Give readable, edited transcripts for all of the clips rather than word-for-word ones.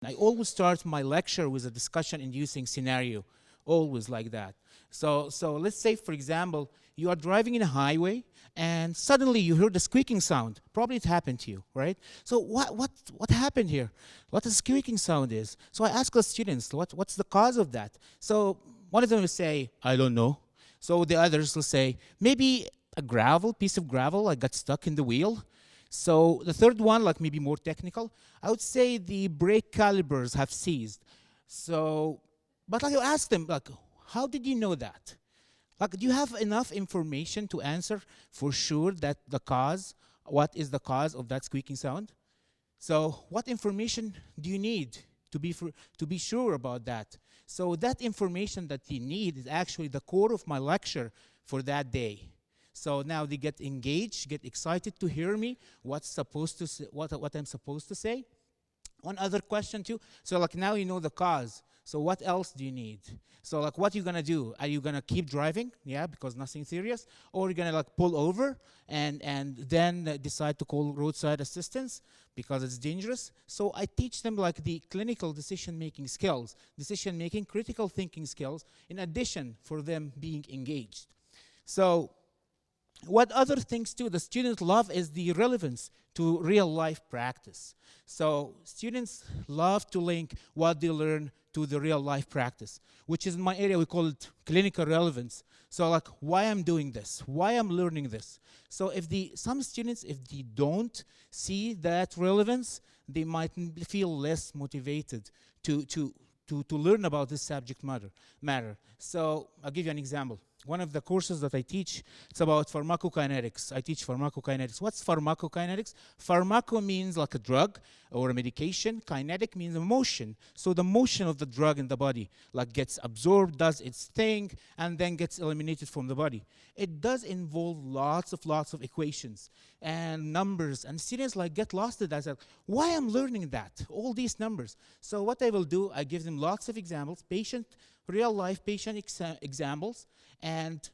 I always start my lecture with a discussion-inducing scenario, always like that. So let's say, for example, you are driving in a highway, and suddenly you heard a squeaking sound. Probably it happened to you, right? So what happened here? What the squeaking sound is? So I ask the students, what's the cause of that? So one of them will say, I don't know. So the others will say, maybe a piece of gravel, I got stuck in the wheel. So the third one, like maybe more technical, I would say the brake calipers have seized. So, but like you ask them, like, how did you know that? Like, do you have enough information to answer for sure that what is the cause of that squeaking sound? So what information do you need to be sure about that? So that information that you need is actually the core of my lecture for that day. So now they get engaged, get excited to hear me, what I'm supposed to say. One other question too. So like now you know the cause. So what else do you need? So like what are you gonna do? Are you gonna keep driving? Yeah, because nothing serious. Or are you gonna like pull over and then decide to call roadside assistance because it's dangerous? So I teach them like the clinical decision-making skills, decision-making, critical thinking skills, in addition for them being engaged. So what other things too the students love is the relevance to real life practice. So students love to link what they learn to the real life practice, which is in my area we call it clinical relevance. So like why I'm doing this, why I'm learning this. So if some students, if they don't see that relevance, they might feel less motivated to learn about this subject matter. So I'll give you an example. One of the courses that I teach, it's about pharmacokinetics. I teach pharmacokinetics. What's pharmacokinetics? Pharmaco means like a drug or a medication. Kinetic means a motion. So the motion of the drug in the body like gets absorbed, does its thing, and then gets eliminated from the body. It does involve lots of equations and numbers, and students like get lost in that. Like, why I'm learning that? All these numbers. So what I will do, I give them lots of examples, real life patient examples, and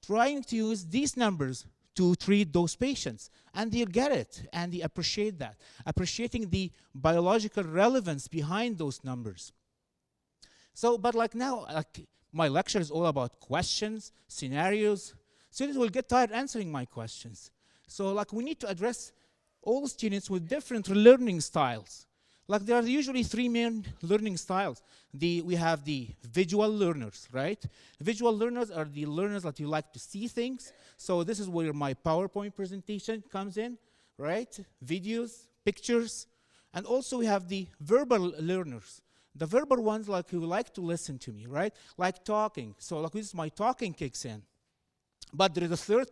trying to use these numbers to treat those patients. And they'll get it, and they appreciate that, appreciating the biological relevance behind those numbers. So, but like now, like my lecture is all about questions, scenarios. Students will get tired answering my questions. So like we need to address all students with different learning styles. Like there are usually three main learning styles. We have the visual learners, right? Visual learners are the learners that you like to see things. So this is where my PowerPoint presentation comes in, right? Videos, pictures. And also we have the verbal learners. The verbal ones like who like to listen to me, right? Like talking. So like this is my talking kicks in. But there is a third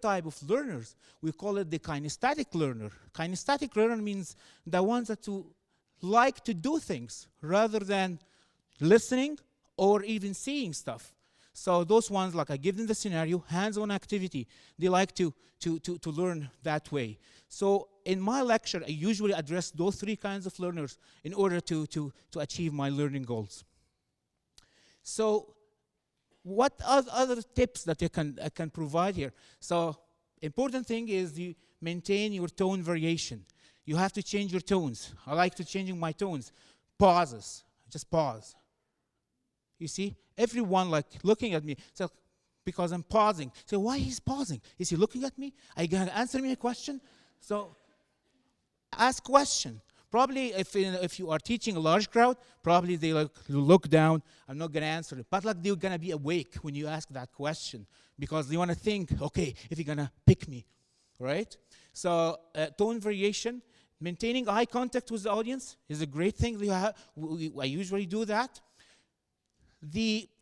type of learners. We call it the kinesthetic learner. Kinesthetic learner means the ones that like to do things rather than listening or even seeing stuff. So those ones, like I give them the scenario, hands-on activity. They like to learn that way. So in my lecture, I usually address those three kinds of learners in order to achieve my learning goals. So what other tips that I can provide here? So important thing is you maintain your tone variation. You have to change your tones. I like to changing my tones. Pauses, just pause. You see, everyone like looking at me. So because I'm pausing. So why he's pausing? Is he looking at me? Are you gonna answer me a question? So ask question. Probably if you are teaching a large crowd, probably they like look down. I'm not gonna answer it. But like they're gonna be awake when you ask that question because they wanna think, okay, if you're gonna pick me, right? So tone variation, maintaining eye contact with the audience is a great thing. I usually do that.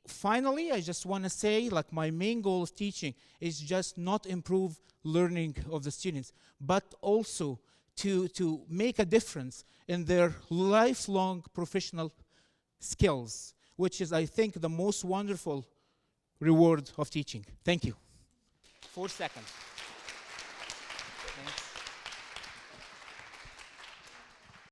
Finally, I just wanna say, like my main goal of teaching is just not improve learning of the students, but also to make a difference in their lifelong professional skills, which is, I think, the most wonderful reward of teaching. Thank you. 4 seconds.